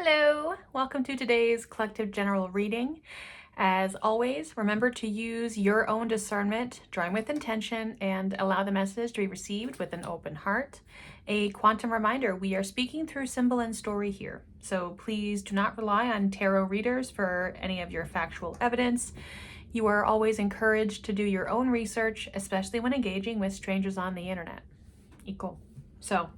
Hello, welcome to today's collective general reading. As always, remember to use your own discernment, drawing with intention, and allow the message to be received with an open heart. A quantum reminder, we are speaking through symbol and story here, so please do not rely on tarot readers for any of your factual evidence. You are always encouraged to do your own research, especially when engaging with strangers on the internet. Equal. So,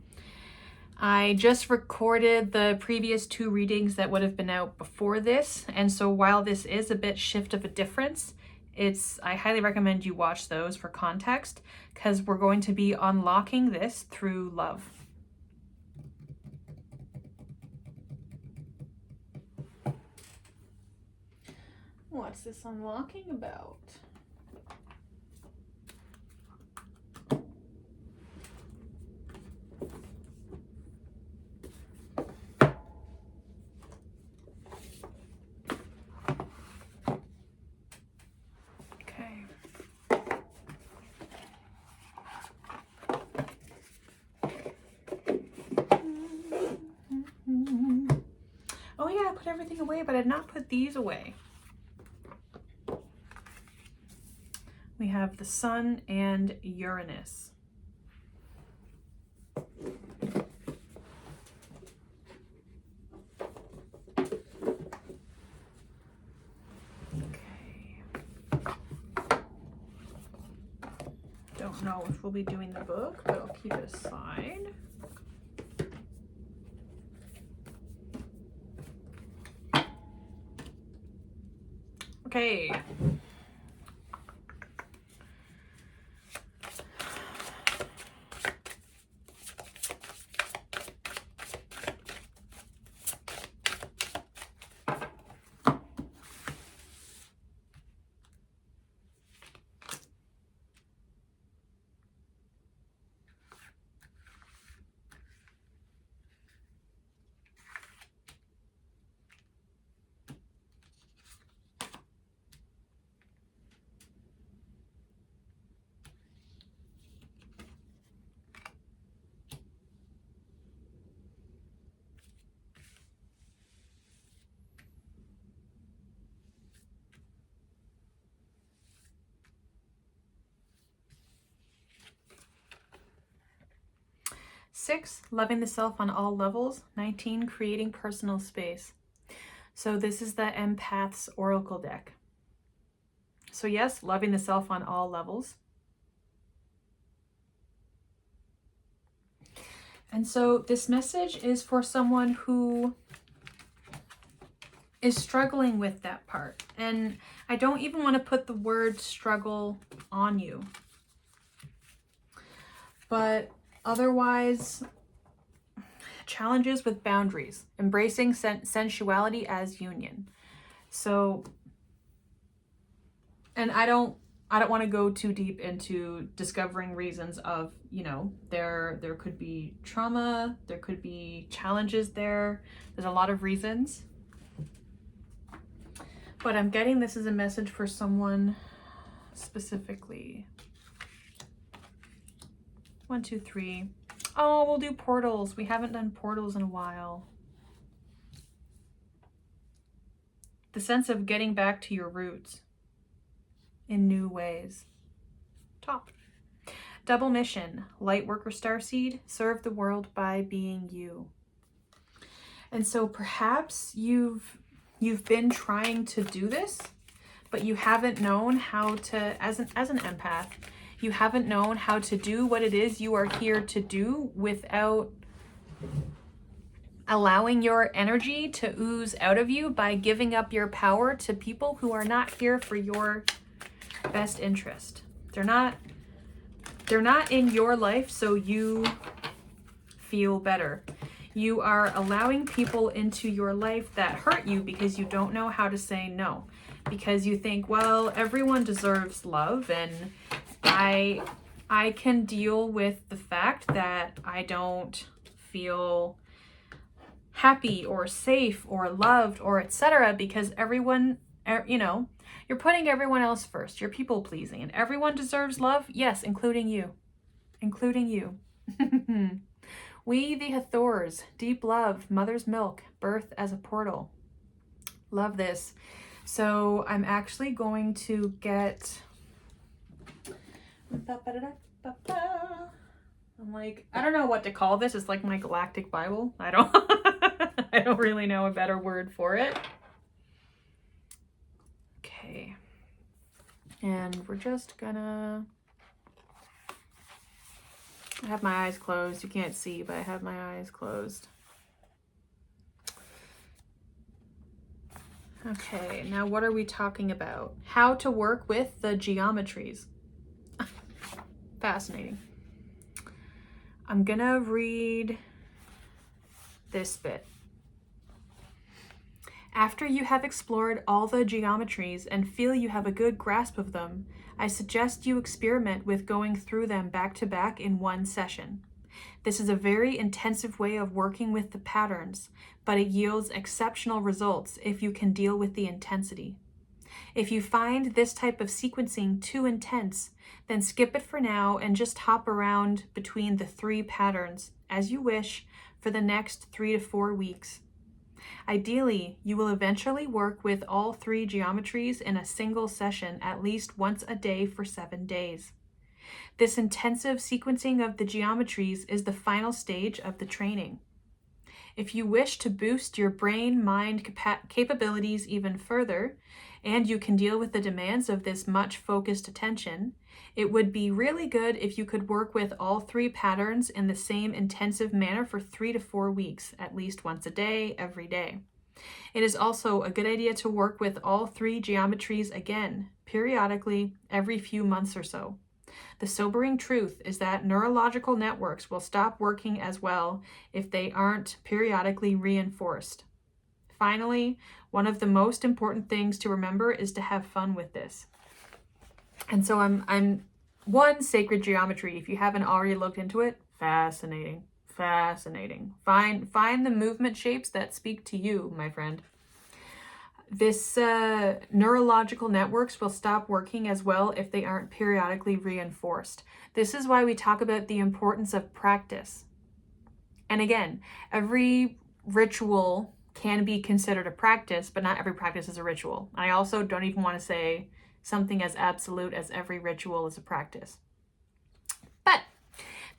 I just recorded the previous two readings that would have been out before this, and so while this is a bit shift of a difference, I highly recommend you watch those for context, because we're going to be unlocking this through love. What's this unlocking about? Oh yeah, I put everything away, but I did not put these away. We have the Sun and Uranus. Okay. Don't know if we'll be doing the book, but I'll keep it aside. Okay. Six, loving the self on all levels. 19, creating personal space. So this is the empath's oracle deck. So yes, loving the self on all levels. And so this message is for someone who is struggling with that part. And I don't even want to put the word struggle on you. But otherwise, challenges with boundaries, embracing sensuality as union. So, and I don't want to go too deep into discovering reasons of, there could be trauma, there could be challenges there. There's a lot of reasons. But I'm getting this as a message for someone specifically. 1, 2, 3. Oh, we'll do portals. We haven't done portals in a while. The sense of getting back to your roots in new ways. Top. Double mission. Light worker starseed. Serve the world by being you. And so perhaps you've been trying to do this, but you haven't known how to, as an empath, you haven't known how to do what it is you are here to do without allowing your energy to ooze out of you by giving up your power to people who are not here for your best interest. They're not in your life so you feel better. You are allowing people into your life that hurt you because you don't know how to say no. Because you think, well, everyone deserves love, and I can deal with the fact that I don't feel happy or safe or loved or etc. because everyone, you're putting everyone else first. You're people pleasing, and everyone deserves love. Yes, including you. Including you. We the Hathors, deep love, mother's milk, birth as a portal. Love this. So I'm actually going to get... I'm like, I don't know what to call this. It's like my galactic Bible. I don't I don't really know a better word for it. Okay. And we're just gonna... I have my eyes closed. You can't see, but I have my eyes closed. Okay, now what are we talking about? How to work with the geometries. Fascinating. I'm gonna read this bit. After you have explored all the geometries and feel you have a good grasp of them, I suggest you experiment with going through them back to back in one session. This is a very intensive way of working with the patterns, but it yields exceptional results if you can deal with the intensity. If you find this type of sequencing too intense, then skip it for now and just hop around between the 3 patterns as you wish for the next 3 to 4 weeks. Ideally, you will eventually work with all 3 geometries in a single session at least once a day for 7 days. This intensive sequencing of the geometries is the final stage of the training. If you wish to boost your brain-mind capabilities even further, and you can deal with the demands of this much focused attention, it would be really good if you could work with all 3 patterns in the same intensive manner for 3 to 4 weeks, at least once a day, every day. It is also a good idea to work with all 3 geometries again, periodically, every few months or so. The sobering truth is that neurological networks will stop working as well if they aren't periodically reinforced. Finally, one of the most important things to remember is to have fun with this. And so I'm one, sacred geometry. If you haven't already looked into it, fascinating, fascinating. Find the movement shapes that speak to you, my friend. This neurological networks will stop working as well if they aren't periodically reinforced. This is why we talk about the importance of practice. And again, every ritual can be considered a practice, but not every practice is a ritual. I also don't even want to say something as absolute as every ritual is a practice. But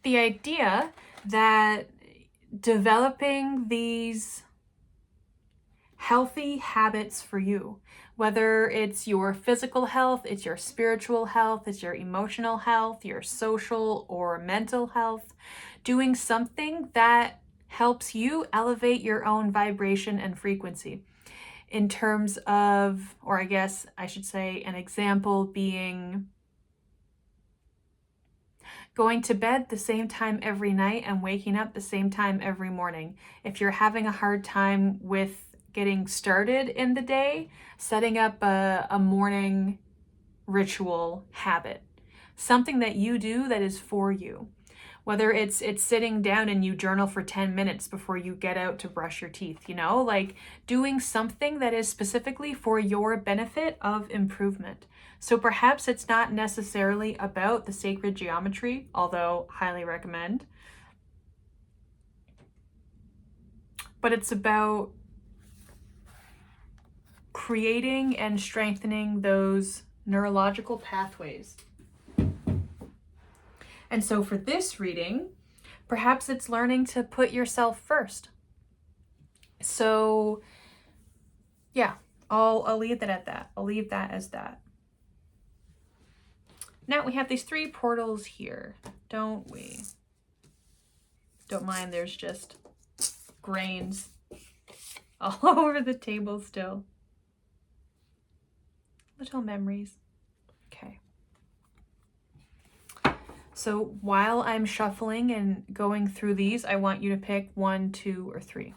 the idea that developing these healthy habits for you, whether it's your physical health, it's your spiritual health, it's your emotional health, your social or mental health, doing something that helps you elevate your own vibration and frequency. In terms of, or I guess I should say, an example being going to bed the same time every night and waking up the same time every morning. If you're having a hard time with getting started in the day, setting up a morning ritual habit, something that you do that is for you. Whether it's sitting down and you journal for 10 minutes before you get out to brush your teeth, you know, like doing something that is specifically for your benefit of improvement. So perhaps it's not necessarily about the sacred geometry, although highly recommend, but it's about creating and strengthening those neurological pathways. And so for this reading, perhaps it's learning to put yourself first. So yeah, I'll leave that at that. I'll leave that as that. Now we have these 3 portals here, don't we? Don't mind, there's just grains all over the table still. Little memories. Okay. So while I'm shuffling and going through these, I want you to pick 1, 2, or 3.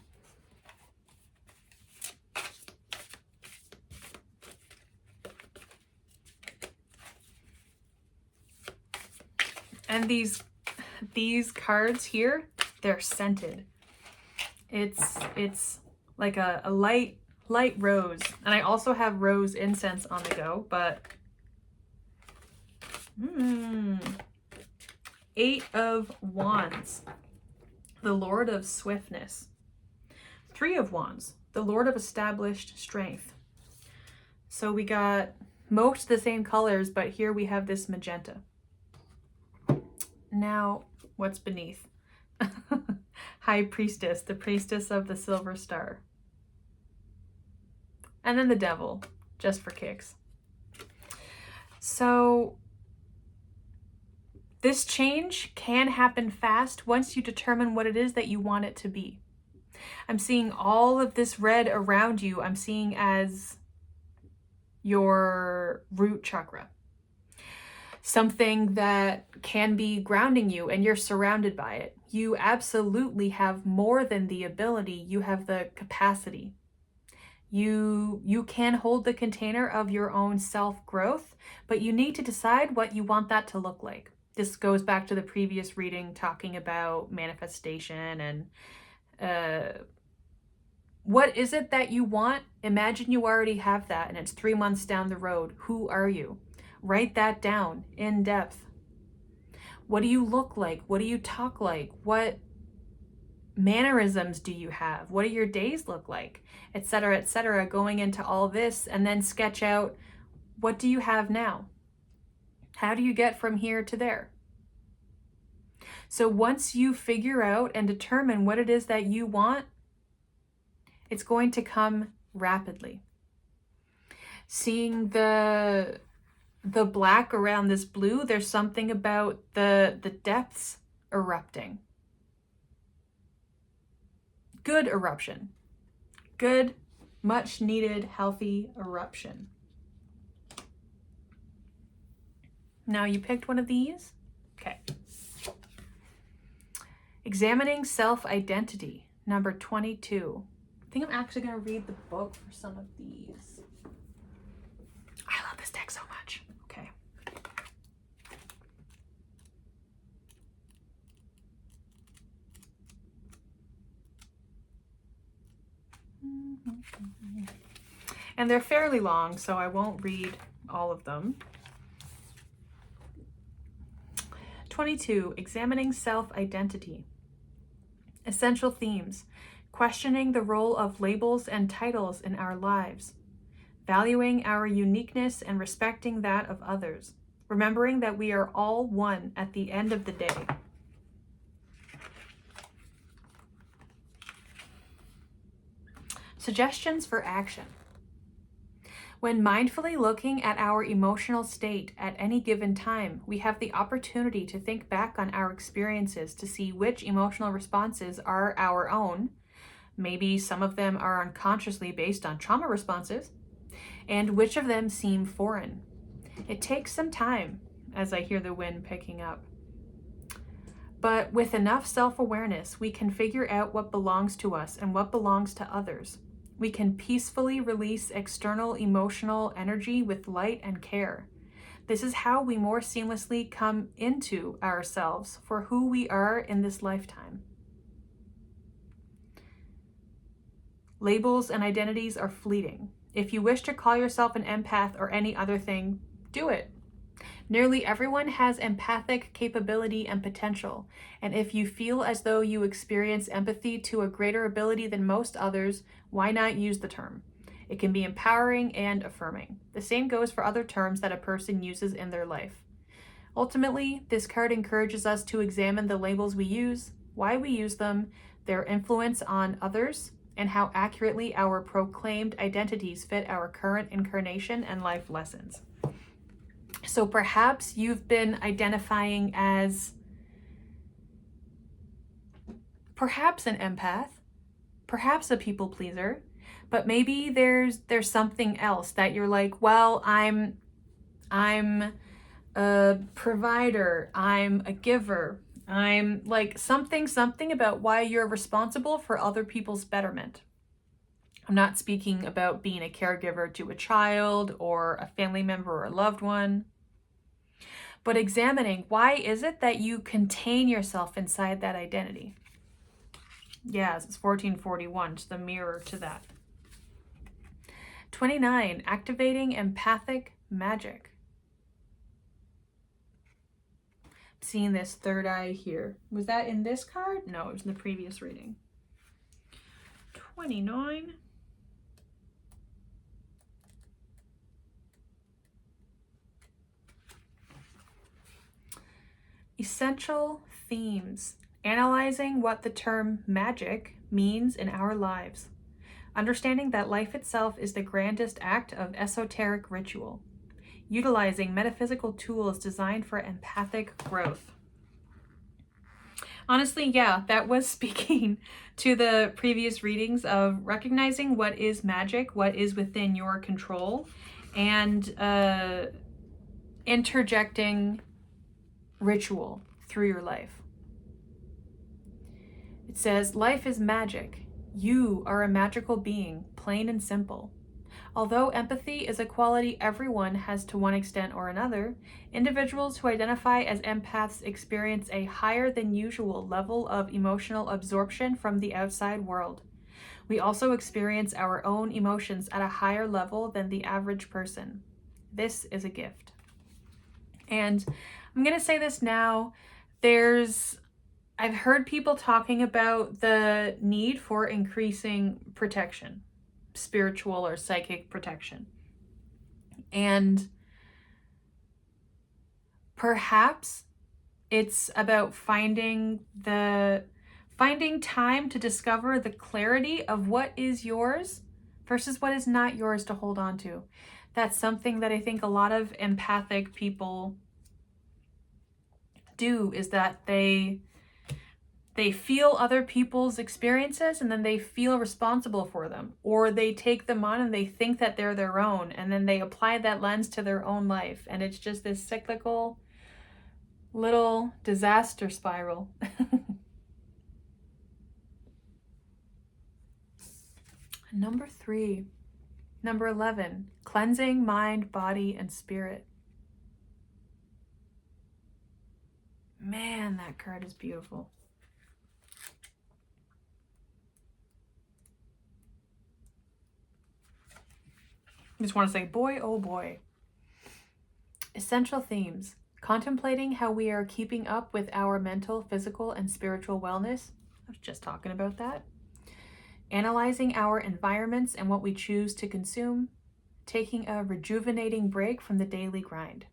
And these cards here, they're scented. It's like a light rose. And I also have rose incense on the go, but 8 of Wands. the Lord of Swiftness. Three of Wands, the Lord of Established Strength. So we got most of the same colors, but here we have this magenta. Now, what's beneath? High Priestess, the priestess of the silver star. And then the devil, just for kicks. So this change can happen fast once you determine what it is that you want it to be. I'm seeing all of this red around you, I'm seeing as your root chakra. Something that can be grounding you, and you're surrounded by it. You absolutely have more than the ability, you have the capacity. You can hold the container of your own self-growth, but you need to decide what you want that to look like. This goes back to the previous reading talking about manifestation and what is it that you want? Imagine you already have that and it's 3 months down the road. Who are you? Write that down in depth. What do you look like? What do you talk like? What mannerisms do you have? What do your days look like? Etc., etc. Going into all this, and then sketch out, what do you have now? How do you get from here to there? So once you figure out and determine what it is that you want, it's going to come rapidly. Seeing the black around this blue, there's something about the depths erupting. Good eruption. Good, much needed, healthy eruption. Now you picked one of these? Okay. Examining self-identity, number 22. I think I'm actually going to read the book for some of these. I love this deck so much. Okay. And they're fairly long, so I won't read all of them. 22, examining self-identity. Essential themes: questioning the role of labels and titles in our lives, valuing our uniqueness and respecting that of others, remembering that we are all one at the end of the day. Suggestions for action. When mindfully looking at our emotional state at any given time, we have the opportunity to think back on our experiences to see which emotional responses are our own. Maybe some of them are unconsciously based on trauma responses, and which of them seem foreign. It takes some time, as I hear the wind picking up. But with enough self-awareness, we can figure out what belongs to us and what belongs to others. We can peacefully release external emotional energy with light and care. This is how we more seamlessly come into ourselves for who we are in this lifetime. Labels and identities are fleeting. If you wish to call yourself an empath or any other thing, do it. Nearly everyone has empathic capability and potential, and if you feel as though you experience empathy to a greater ability than most others, why not use the term? It can be empowering and affirming. The same goes for other terms that a person uses in their life. Ultimately, this card encourages us to examine the labels we use, why we use them, their influence on others, and how accurately our proclaimed identities fit our current incarnation and life lessons. So perhaps you've been identifying as perhaps an empath, perhaps a people pleaser, but maybe there's something else that you're like, well, I'm a provider, I'm a giver, I'm like something about why you're responsible for other people's betterment. I'm not speaking about being a caregiver to a child or a family member or a loved one, but examining why is it that you contain yourself inside that identity. Yes, it's 1441, it's the mirror to that. 29, activating empathic magic. Seeing this third eye here. Was that in this card? No, it was in the previous reading. 29. Essential themes. Analyzing what the term magic means in our lives. Understanding that life itself is the grandest act of esoteric ritual. Utilizing metaphysical tools designed for empathic growth. Honestly, yeah, that was speaking to the previous readings of recognizing what is magic, what is within your control, and interjecting ritual through your life. It says, life is magic. You are a magical being, plain and simple. Although empathy is a quality everyone has to one extent or another, individuals who identify as empaths experience a higher than usual level of emotional absorption from the outside world. We also experience our own emotions at a higher level than the average person. This is a gift. And I'm going to say this now. I've heard people talking about the need for increasing protection, spiritual or psychic protection. And perhaps it's about finding time to discover the clarity of what is yours versus what is not yours to hold on to. That's something that I think a lot of empathic people do, is that they feel other people's experiences and then they feel responsible for them, or they take them on and they think that they're their own, and then they apply that lens to their own life, and it's just this cyclical little disaster spiral. Number 3, number 11, cleansing mind, body, and spirit. Man, that card is beautiful. I just want to say, boy, oh boy. Essential themes. Contemplating how we are keeping up with our mental, physical, and spiritual wellness. I was just talking about that. Analyzing our environments and what we choose to consume. Taking a rejuvenating break from the daily grind.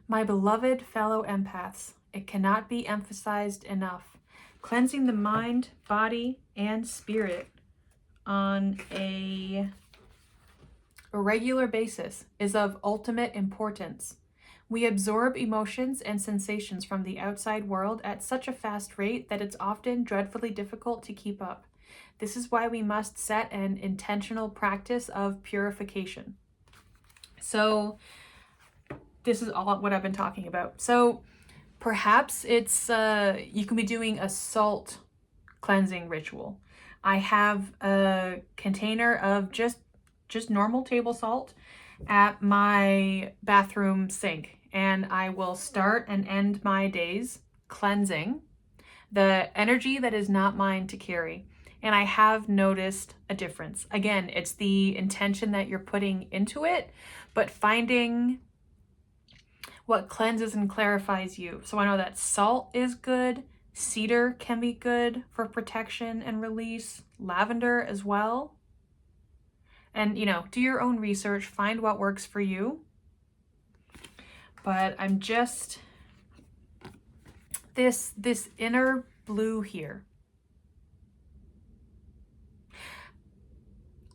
My beloved fellow empaths, it cannot be emphasized enough. Cleansing the mind, body, and spirit on a regular basis is of ultimate importance. We absorb emotions and sensations from the outside world at such a fast rate that it's often dreadfully difficult to keep up. This is why we must set an intentional practice of purification. So this is all what I've been talking about. So perhaps it's you can be doing a salt cleansing ritual. I have a container of just normal table salt at my bathroom sink, and I will start and end my days cleansing the energy that is not mine to carry. And I have noticed a difference. Again, it's the intention that you're putting into it, but finding what cleanses and clarifies you. So I know that salt is good. Cedar can be good for protection and release. Lavender as well. And, do your own research, find what works for you. But I'm just, this inner blue here.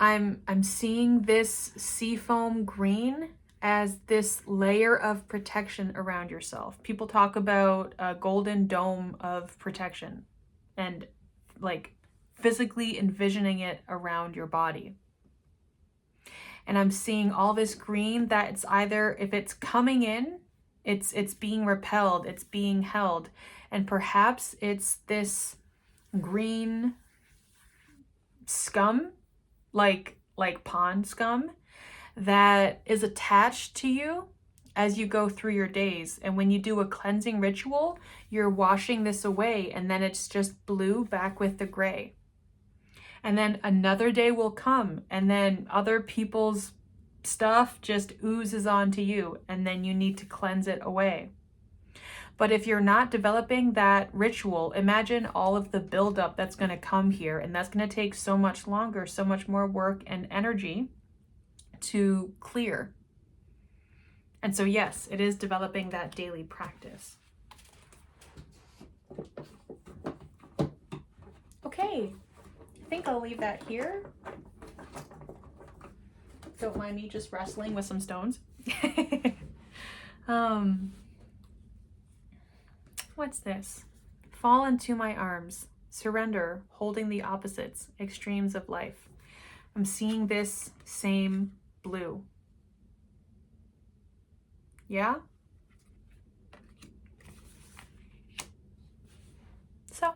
I'm seeing this seafoam green as this layer of protection around yourself. People talk about a golden dome of protection and like physically envisioning it around your body. And I'm seeing all this green that it's either, if it's coming in, it's being repelled, it's being held. And perhaps it's this green scum, like pond scum, that is attached to you as you go through your days. And when you do a cleansing ritual, you're washing this away, and then it's just blue back with the gray. And then another day will come, and then other people's stuff just oozes onto you, and then you need to cleanse it away. But if you're not developing that ritual, imagine all of the buildup that's going to come here. And that's going to take so much longer, so much more work and energy to clear. And so, yes, it is developing that daily practice. Okay, I think I'll leave that here. Don't mind me just wrestling with some stones. What's this? Fall into my arms, surrender, holding the opposites, extremes of life. I'm seeing this same blue. Yeah? So,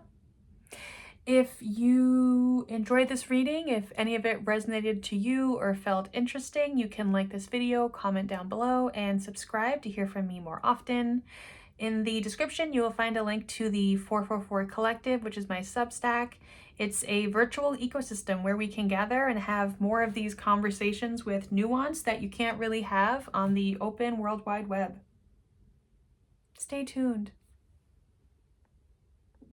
if you enjoyed this reading, if any of it resonated to you or felt interesting, you can like this video, comment down below, and subscribe to hear from me more often. In the description, you will find a link to the 444 Collective, which is my Substack. It's a virtual ecosystem where we can gather and have more of these conversations with nuance that you can't really have on the open World Wide Web. Stay tuned.